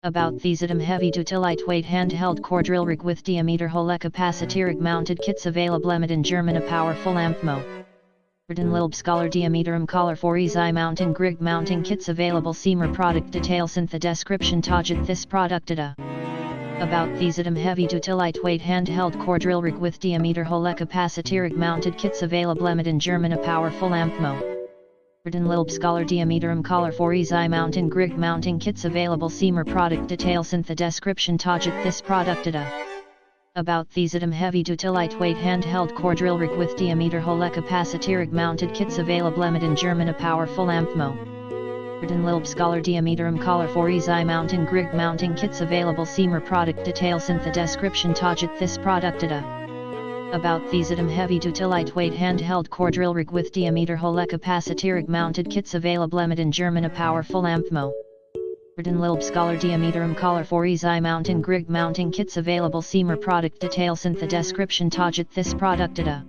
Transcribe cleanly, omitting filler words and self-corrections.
About these item heavy duty lightweight handheld core drill rig with diameter hole capacitor rig mounted kits available in German a powerful amp mo. Den Lilb Scholar diameter collar for easy mounting grig mounting kits available seamer product details in the description target this product data. About these item heavy duty lightweight handheld core drill rig with diameter hole capacitor rig mounted kits available in German a powerful amp mo. Den Lilb Scholar diameter collar for easy mounting grig mounting kits available seamer product details in the description target this product data. About these item heavy duty lightweight handheld core drill rig with diameter hole capacitor rig mounted kits available in German a powerful amp mo. Den Lilb Scholar diameter collar for easy mounting grig mounting kits available seamer product details in the description target this product data. About these item heavy duty lightweight handheld core drill rig with diameter hole capacitor rig mounted kits available in German a powerful amp mo. Den Lilb Scholar diameter collar for easy mounting grig mounting kits available seamer product details in the description target this product data.